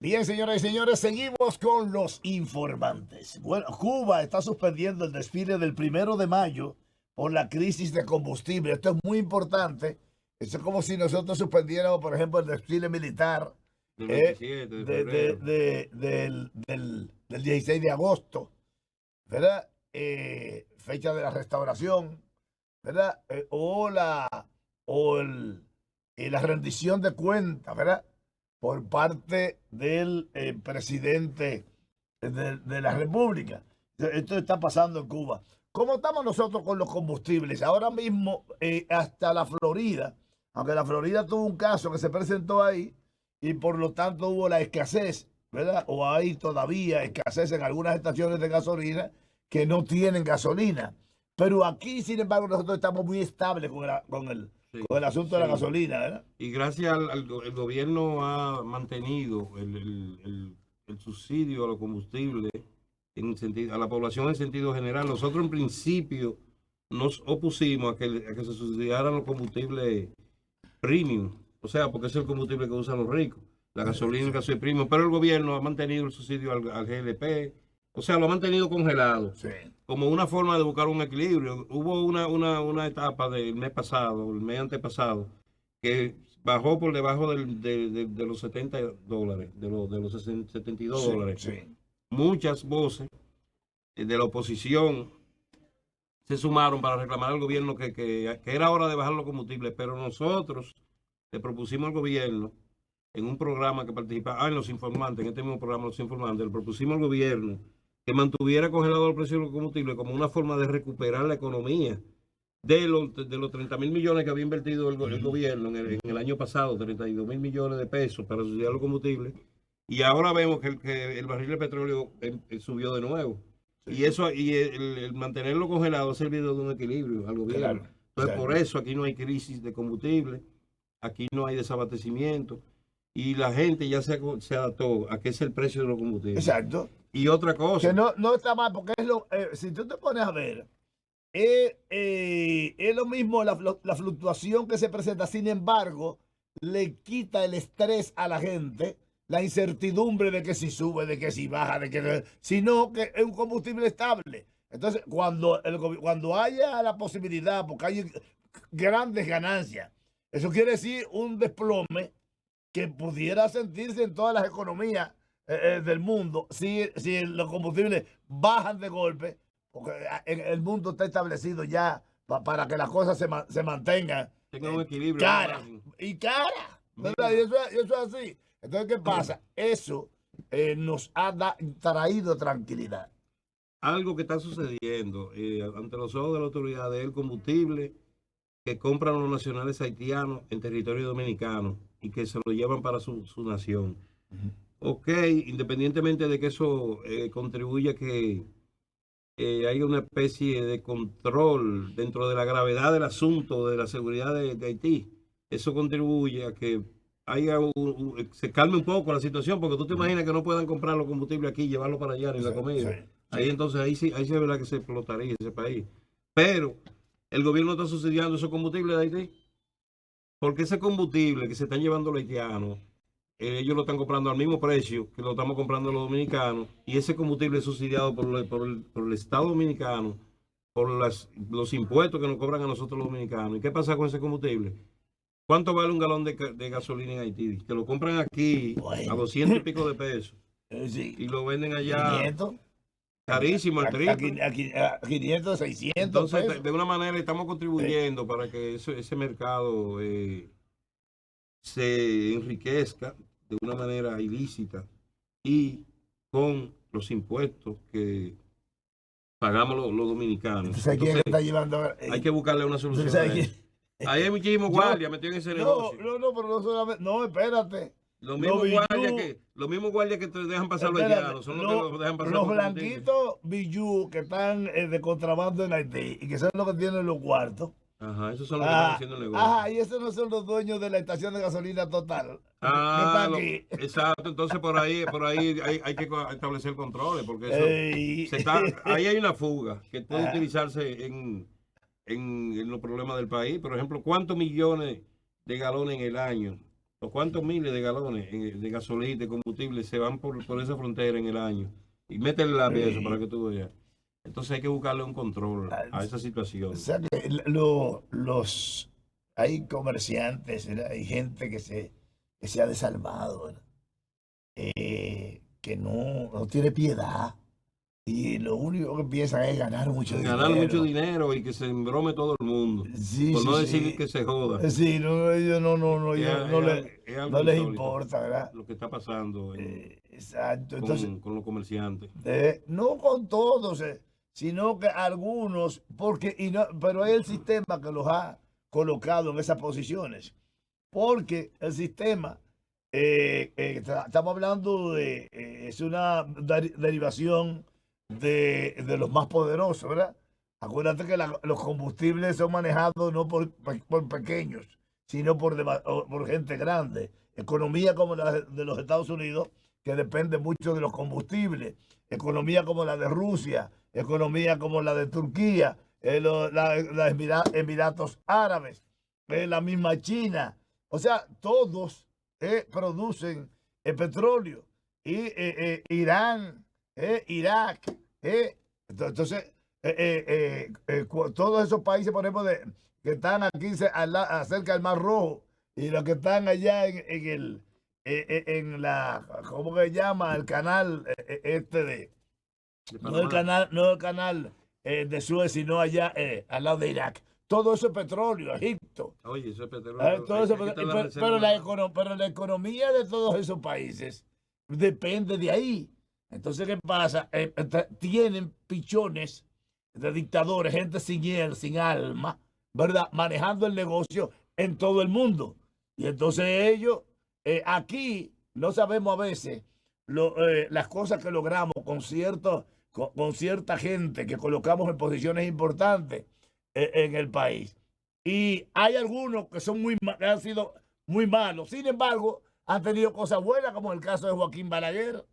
Bien, señoras y señores, seguimos con los informantes. Bueno, Cuba está suspendiendo el desfile del 1 de mayo por la crisis de combustible. Esto es muy importante. Esto es como si nosotros suspendiéramos, por ejemplo, el desfile militar Del 27 de febrero. del 16 de agosto, ¿verdad? Fecha de la restauración, ¿verdad? La rendición de cuentas, ¿verdad? Por parte del presidente de la República. Esto está pasando en Cuba. ¿Cómo estamos nosotros con los combustibles? Ahora mismo, hasta la Florida, aunque la Florida tuvo un caso que se presentó ahí y por lo tanto hubo la escasez, ¿verdad? O hay todavía escasez en algunas estaciones de gasolina que no tienen gasolina. Pero aquí, sin embargo, nosotros estamos muy estables Sí, con el asunto de la sí. gasolina, ¿verdad? Y gracias el gobierno ha mantenido el subsidio a los combustibles a la población en sentido general. Nosotros en principio nos opusimos a que se subsidiaran los combustibles premium, o sea, porque es el combustible que usan los ricos, la gasolina y el gasoil premium, pero el gobierno ha mantenido el subsidio al GLP, o sea, lo ha mantenido congelado, Sí. como una forma de buscar un equilibrio. Hubo una etapa del mes pasado, el mes antepasado, que bajó por debajo de los $70, de los $72. Sí, sí. Muchas voces de la oposición se sumaron para reclamar al gobierno que era hora de bajar los combustibles, pero nosotros le propusimos al gobierno en un programa que participaba, en Los Informantes, en este mismo programa Los Informantes, le propusimos al gobierno que mantuviera congelado el precio de los combustibles como una forma de recuperar la economía de los 30.000 millones que había invertido el gobierno en el año pasado, 32.000 millones de pesos para subsidiar los combustibles, y ahora vemos que el barril de petróleo subió de nuevo. Sí. Y eso, y el mantenerlo congelado ha servido de un equilibrio al gobierno. Claro. Entonces, Claro. por eso aquí no hay crisis de combustible, aquí no hay desabastecimiento, y la gente ya se adaptó a que es el precio de los combustibles. Exacto. Y otra cosa. Que no está mal, porque si tú te pones a ver, es lo mismo la fluctuación que se presenta. Sin embargo, le quita el estrés a la gente, la incertidumbre de que si sube, de que si baja, sino que es un combustible estable. Entonces, cuando haya la posibilidad, porque hay grandes ganancias, eso quiere decir un desplome que pudiera sentirse en todas las economías del mundo si los combustibles bajan de golpe, porque el mundo está establecido ya para que las cosas se mantengan Tenga un equilibrio. cara y cara, ¿verdad? Y eso es así. Entonces, ¿qué pasa? Eso nos ha traído tranquilidad. Algo que está sucediendo ante los ojos de la autoridad es el combustible que compran los nacionales haitianos en territorio dominicano y que se lo llevan para su nación. Ok, independientemente de que eso contribuya a que haya una especie de control dentro de la gravedad del asunto de la seguridad de Haití, eso contribuye a que se calme un poco la situación, porque tú te imaginas que no puedan comprar los combustibles aquí y llevarlo para allá ni la comida. Sí. Ahí entonces, ahí sí es verdad que se explotaría ese país. Pero el gobierno está subsidiando esos combustibles de Haití, porque ese combustible que se están llevando los haitianos, ellos lo están comprando al mismo precio que lo estamos comprando los dominicanos, y ese combustible es subsidiado por el Estado dominicano, por los impuestos que nos cobran a nosotros los dominicanos. ¿Y qué pasa con ese combustible? ¿Cuánto vale un galón de gasolina en Haití? Te lo compran aquí a 200 y pico de pesos Sí. y lo venden allá 500. carísimo, el triple. A 500, 600 Entonces, pesos. de una manera estamos contribuyendo para que ese mercado se enriquezca de una manera ilícita y con los impuestos que pagamos los dominicanos. Entonces, ¿quién Entonces, está llevando? hay que buscarle una solución a ¿Sabes eso. Ahí hay muchísimos guardias metidos en ese negocio. No, pero no solamente. No, espérate. Los mismos guardias que te dejan pasar los haitianos son los que los dejan pasar los por blanquitos Bijú que están de contrabando en Haití y que son los que tienen los cuartos. Ajá, esos son los que están haciendo el negocio. Ajá, y esos no son los dueños de la estación de gasolina Total. Ah, que está aquí. Exacto. Entonces por ahí hay que establecer controles, porque eso ahí hay una fuga que puede utilizarse en los problemas del país. Por ejemplo, ¿cuántos millones de galones en el año los cuantos miles de galones de gasolina, de combustible se van por esa frontera en el año. Y métele la eso para que tú veas. Entonces hay que buscarle un control a esa O situación. sea que hay comerciantes, ¿verdad? Hay gente que se ha desalmado, ¿verdad? Que no tiene piedad y lo único que piensan es ganar mucho Ganar mucho dinero. dinero y que se embrome todo el mundo. Sí, Por sí, no decir sí. que se joda. Sí, no, ellos Es, ellos es algo no les insólito importa, ¿verdad? lo que está pasando Exacto. Entonces, con los comerciantes. no con todos, sino que algunos, porque, pero es el sistema que los ha colocado en esas posiciones. Porque el sistema, estamos hablando es una derivación de los más poderosos, ¿verdad? Acuérdate que los combustibles son manejados no por pequeños, sino por gente grande. Economía como la de los Estados Unidos, que depende mucho de los combustibles. Economía como la de Rusia, economía como la de Turquía, Emiratos Árabes, la misma China. O sea, todos producen petróleo. Y Irán, Irak. Entonces, todos esos países, por ejemplo, que están aquí cerca del Mar Rojo y los que están allá en la, ¿cómo que se llama? El canal De no el Panamá. canal, no el canal de Suez, sino allá al lado de Irak. Todo eso es petróleo, Egipto. Oye, eso es petróleo. Todo eso, Hay que estar en la pero, reserva. pero la economía de todos esos países depende de ahí. Entonces, ¿qué pasa? Tienen pichones de dictadores, gente sin hiel, sin alma, ¿verdad? Manejando el negocio en todo el mundo. Y entonces ellos, aquí, no sabemos a veces las cosas que logramos con cierta gente que colocamos en posiciones importantes en el país. Y hay algunos que que han sido muy malos. Sin embargo, han tenido cosas buenas, como el caso de Joaquín Balaguer,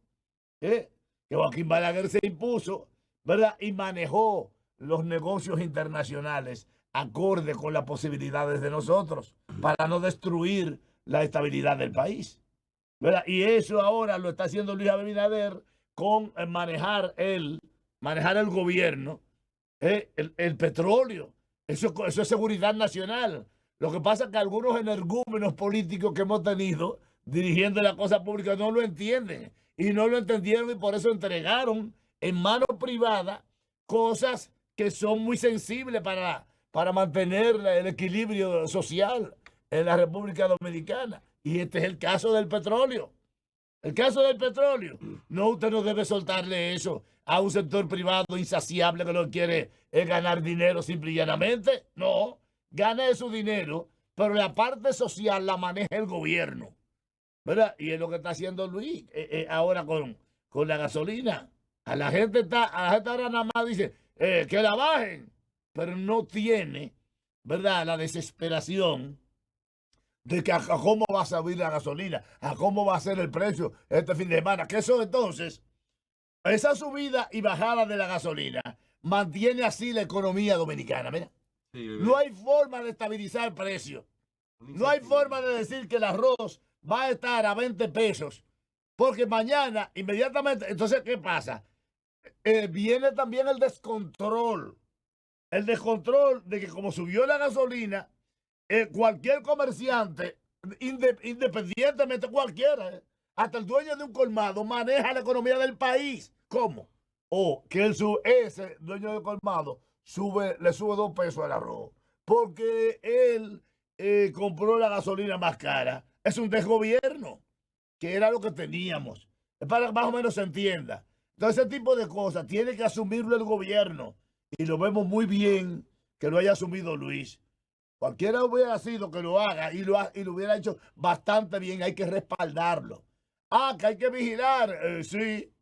¿eh? Que Joaquín Balaguer se impuso, ¿verdad? Y manejó los negocios internacionales acorde con las posibilidades de nosotros para no destruir la estabilidad del país, ¿verdad? Y eso ahora lo está haciendo Luis Abinader con manejar el gobierno, el petróleo. Eso es seguridad nacional. Lo que pasa es que algunos energúmenos políticos que hemos tenido dirigiendo la cosa pública no lo entienden y no lo entendieron y por eso entregaron en manos privadas cosas que son muy sensibles para mantener el equilibrio social en la República Dominicana. Y este es el caso del petróleo. El caso del petróleo. No, usted no debe soltarle eso a un sector privado insaciable que lo quiere es ganar dinero simple y llanamente. No, gane su dinero, pero la parte social la maneja el gobierno, ¿verdad? Y es lo que está haciendo Luis ahora con la gasolina. A la gente ahora nada más dice que la bajen, pero no tiene, ¿verdad? La desesperación de que a cómo va a subir la gasolina, a cómo va a ser el precio este fin de semana. Que eso entonces, esa subida y bajada de la gasolina mantiene así la economía dominicana. Mira, Sí, no hay forma de estabilizar el precio. No hay forma de decir que el arroz va a estar a 20 pesos. Porque mañana, inmediatamente, entonces, ¿qué pasa? Viene también el descontrol. El descontrol de que como subió la gasolina, cualquier comerciante, independientemente cualquiera, hasta el dueño de un colmado, maneja la economía del país. ¿Cómo? O que ese dueño del colmado le sube 2 pesos al arroz porque él compró la gasolina más cara. Es un desgobierno, que era lo que teníamos. Es para que más o menos se entienda. Entonces, ese tipo de cosas tiene que asumirlo el gobierno. Y lo vemos muy bien que lo haya asumido Luis. Cualquiera hubiera sido que lo haga y lo hubiera hecho bastante bien, hay que respaldarlo. Que hay que vigilar, sí.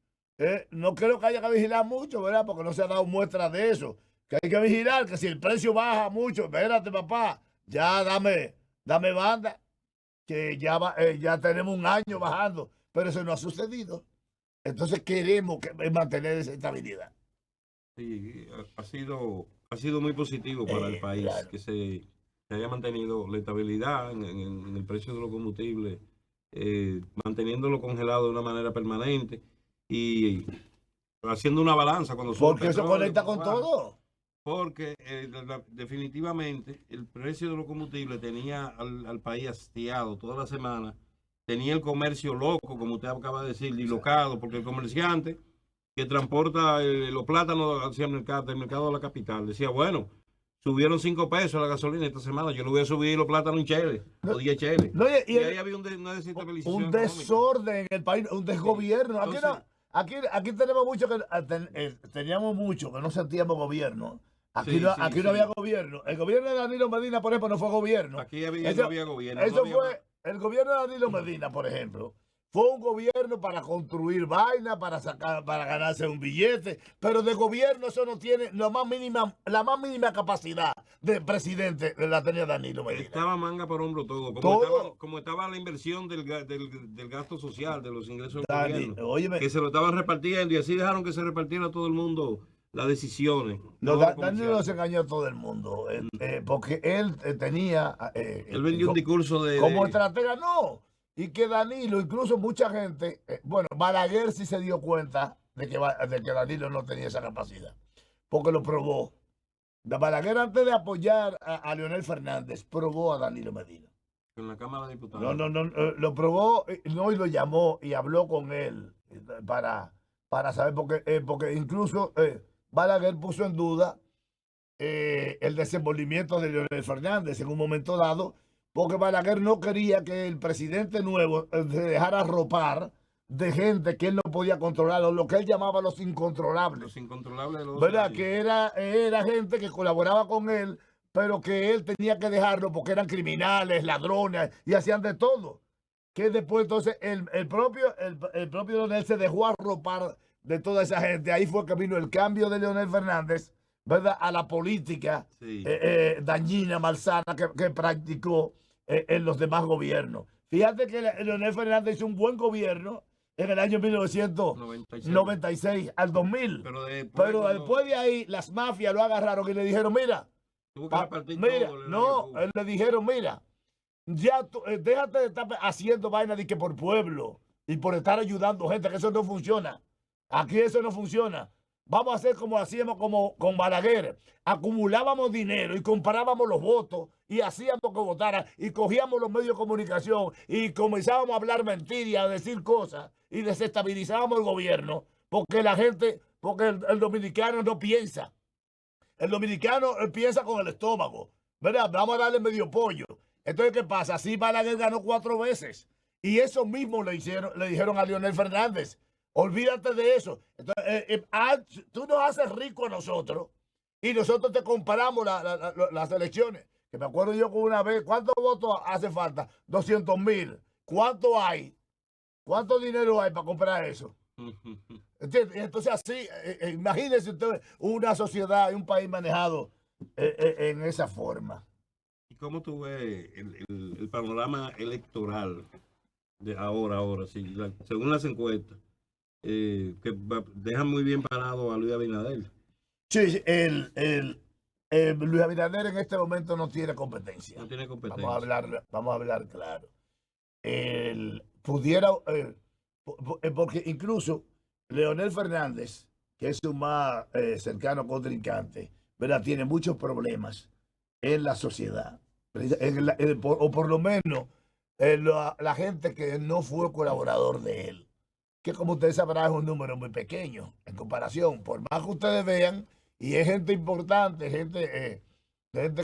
No creo que haya que vigilar mucho, ¿verdad? Porque no se ha dado muestra de eso. Que hay que vigilar, que si el precio baja mucho, espérate, papá, ya dame banda, que ya tenemos un año bajando, pero eso no ha sucedido. Entonces queremos mantener esa estabilidad. Sí, ha sido muy positivo para el país Claro. se haya mantenido la estabilidad en el precio de los combustibles, manteniéndolo congelado de una manera permanente y haciendo una balanza cuando sube Porque eso petróleo, conecta cuando con baja. todo. Porque definitivamente el precio de los combustibles tenía al país hastiado toda la semana, tenía el comercio loco, como usted acaba de decir, dislocado, porque el comerciante que transporta los plátanos hacia el mercado, del mercado de la capital, decía, bueno, subieron 5 pesos la gasolina esta semana, yo le voy a subir los plátanos en chele, o 10 cheles. No, Y ahí había una desestabilización un económica. desorden en el país, un desgobierno. Aquí, Entonces, aquí tenemos mucho que teníamos mucho que no sentíamos gobierno. Aquí, sí, no, sí, aquí no sí. había gobierno. El gobierno de Danilo Medina, por ejemplo, no fue gobierno. Aquí no había gobierno. Eso no había fue el gobierno de Danilo Medina, por ejemplo. Fue un gobierno para construir vaina, para sacar, para ganarse un billete, pero de gobierno eso no tiene la más mínima capacidad de presidente la tenía Danilo Medina. Estaba manga por hombro todo. Todo. Como estaba la inversión del gasto social, de los ingresos del Dani, gobierno, óyeme, que se lo estaban repartiendo y así dejaron que se repartiera a todo el mundo las decisiones. no, todos los Danilo comerciantes. se engañó a todo el mundo, porque él tenía Él vendió un discurso como estratega, no. Y que Danilo, incluso mucha gente, bueno, Balaguer sí se dio cuenta de que Danilo no tenía esa capacidad, porque lo probó. Balaguer, antes de apoyar a Leonel Fernández, probó a Danilo Medina. en la Cámara de Diputados. No, lo probó, no, y lo llamó y habló con él para saber, porque incluso Balaguer puso en duda el desenvolvimiento de Leonel Fernández en un momento dado, porque Balaguer no quería que el presidente nuevo se dejara arropar de gente que él no podía controlar, o lo que él llamaba los incontrolables. Los incontrolables de los ¿Verdad? países. Que era gente que colaboraba con él, pero que él tenía que dejarlo porque eran criminales, ladrones y hacían de todo. Que después entonces el propio Leonel se dejó arropar de toda esa gente. Ahí fue que vino el cambio de Leonel Fernández, ¿verdad? A la política Sí. dañina, malsana que practicó en los demás gobiernos. Fíjate que Leonel Fernández hizo un buen gobierno en el año 1996 al 2000. Pero después de ahí, las mafias lo agarraron y le dijeron, mira, Tuvo que repartir mira, todo, no, le dijeron, mira, ya déjate de estar haciendo vaina de que por pueblo y por estar ayudando gente, que eso no funciona. Aquí eso no funciona. Vamos a hacer como hacíamos como con Balaguer. Acumulábamos dinero y comparábamos los votos y hacíamos que votara y cogíamos los medios de comunicación y comenzábamos a hablar mentiras, a decir cosas y desestabilizábamos el gobierno porque la gente, porque el dominicano no piensa. El dominicano piensa con el estómago, ¿verdad? Vamos a darle medio pollo. Entonces, ¿qué pasa? Así Balaguer ganó 4 veces. Y eso mismo le dijeron a Leonel Fernández. Olvídate de eso. Entonces, tú nos haces rico a nosotros y nosotros te comparamos las elecciones. Que me acuerdo yo con una vez, ¿cuántos votos hace falta? 200,000. ¿Cuánto hay? ¿Cuánto dinero hay para comprar eso? ¿Entiendes? Entonces así, imagínense ustedes una sociedad y un país manejado en esa forma. ¿Y cómo tú ves el panorama electoral de ahora, sí, según las encuestas, que dejan muy bien parado a Luis Abinader? Sí, Luis Abinader en este momento no tiene competencia. No tiene competencia. Vamos a hablar claro. Pudiera, porque incluso Leonel Fernández, que es su más cercano contrincante, ¿verdad? Tiene muchos problemas en la sociedad. O por lo menos la gente que no fue colaborador de él. Que como ustedes sabrán es un número muy pequeño en comparación. Por más que ustedes vean, y es gente importante, gente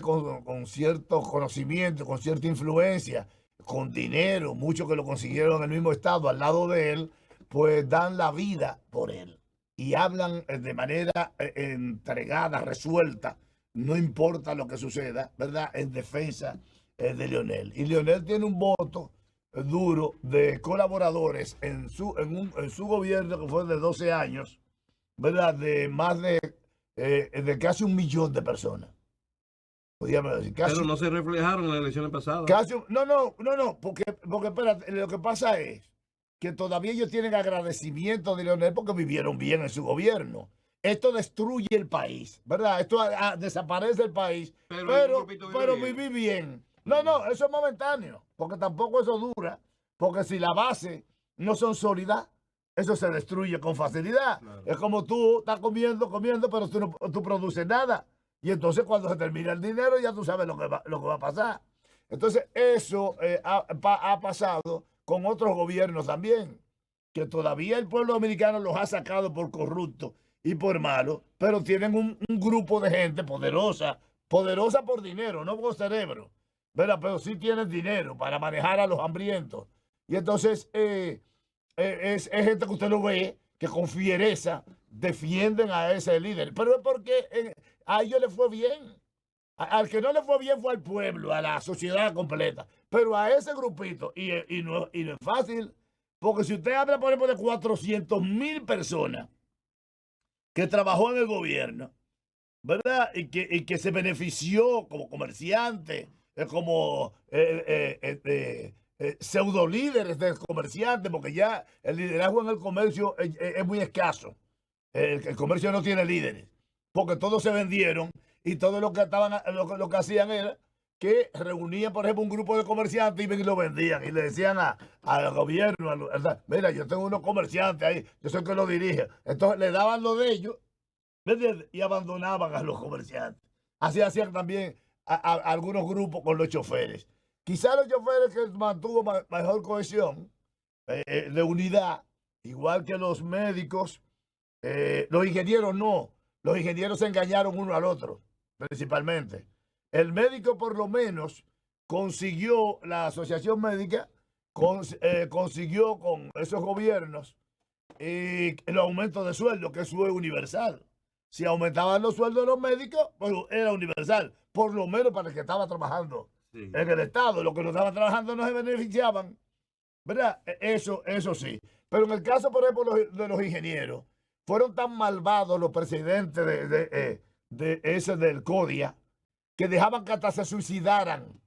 con cierto conocimiento, con cierta influencia, con dinero, muchos que lo consiguieron en el mismo estado al lado de él, pues dan la vida por él y hablan de manera entregada, resuelta, no importa lo que suceda, ¿verdad? En defensa de Leonel. Y Leonel tiene un voto duro de colaboradores en su gobierno, que fue de 12 años, ¿verdad? De más de casi 1 millón de personas. Podríamos decir, casi, pero no se reflejaron en las elecciones pasadas. No, porque espérate, lo que pasa es que todavía ellos tienen agradecimiento de Leonel porque vivieron bien en su gobierno. esto destruye el país, ¿verdad? Esto desaparece el país, pero viví bien. No, eso es momentáneo, porque tampoco eso dura, porque si la base no son sólidas, eso se destruye con facilidad. Claro. Es como tú estás comiendo, pero tú produces nada. Y entonces cuando se termina el dinero ya tú sabes lo que va a pasar. Entonces eso ha pasado con otros gobiernos también, que todavía el pueblo dominicano los ha sacado por corruptos y por malos, pero tienen un grupo de gente poderosa por dinero, no por cerebro, ¿verdad? Pero sí tienen dinero para manejar a los hambrientos. Y entonces es gente que usted lo ve que con fiereza defienden a ese líder, pero es porque a ellos les fue bien. Al que no le fue bien fue al pueblo, a la sociedad completa, pero a ese grupito, y no es fácil, porque si usted habla, por ejemplo, de 400,000 personas que trabajó en el gobierno, ¿verdad? Y que se benefició como comerciante, como pseudo líderes de comerciantes, porque ya el liderazgo en el comercio es muy escaso. El comercio no tiene líderes, porque todos se vendieron y todo lo que hacían era que reunían, por ejemplo, un grupo de comerciantes y lo vendían y le decían al gobierno, mira, yo tengo unos comerciantes ahí, yo soy el que lo dirige. Entonces le daban lo de ellos, ¿entiendes? Y abandonaban a los comerciantes. Así hacían también a algunos grupos con los choferes. Quizás los choferes que mantuvo mejor cohesión de unidad, igual que los médicos, los ingenieros no. Los ingenieros se engañaron uno al otro, principalmente. El médico por lo menos consiguió, la asociación médica consiguió con esos gobiernos el aumento de sueldo, que eso es universal. Si aumentaban los sueldos de los médicos, pues era universal, por lo menos para el que estaba trabajando en el Estado. Los que no estaban trabajando no se beneficiaban, ¿verdad? Eso sí. Pero en el caso, por ejemplo, de los ingenieros, fueron tan malvados los presidentes del CODIA que dejaban que hasta se suicidaran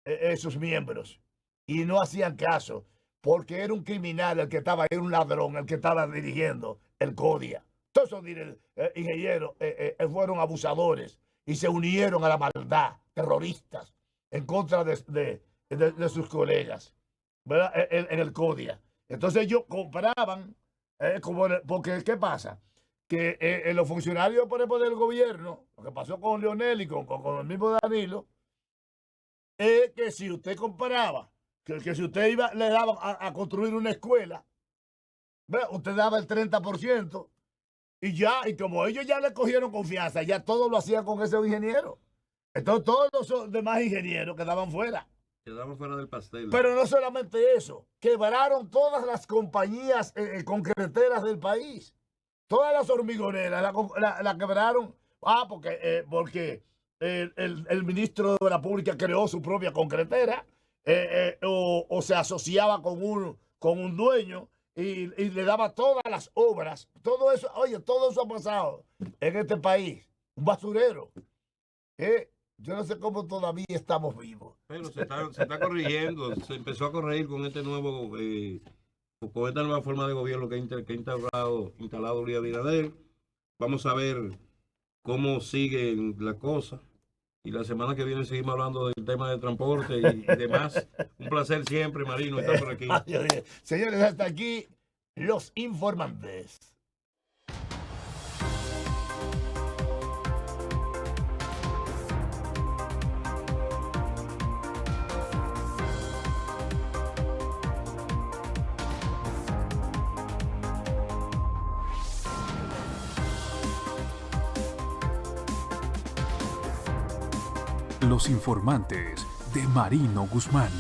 esos miembros y no hacían caso, porque era un criminal el que estaba, era un ladrón el que estaba dirigiendo el CODIA. Todos esos ingenieros fueron abusadores y se unieron a la maldad, terroristas, en contra de sus colegas, ¿verdad? En el CODIA. Entonces ellos compraban, porque ¿qué pasa? Que los funcionarios, por ejemplo, del gobierno, lo que pasó con Leonel y con el mismo Danilo, es que si usted comparaba, que si usted le daba a construir una escuela, ¿verdad? Usted daba el 30%, y como ellos ya le cogieron confianza, ya todo lo hacían con ese ingeniero. Entonces todos los demás ingenieros quedaban fuera. Quedaban fuera del pastel. Pero no solamente eso, quebraron todas las compañías concreteras del país. Todas las hormigoneras la quebraron. Porque el ministro de la Pública creó su propia concretera o se asociaba con un dueño y le daba todas las obras. Todo eso, todo eso ha pasado en este país. Un basurero. Yo no sé cómo todavía estamos vivos. Pero se está corrigiendo. Se empezó a corregir con este nuevo, con esta nueva forma de gobierno que ha instalado Luis Abinader. Vamos a ver cómo siguen las cosas. Y la semana que viene seguimos hablando del tema de transporte y demás. Un placer siempre, Marino, estar por aquí. Señores, hasta aquí los informantes. Los informantes de Marino Guzmán.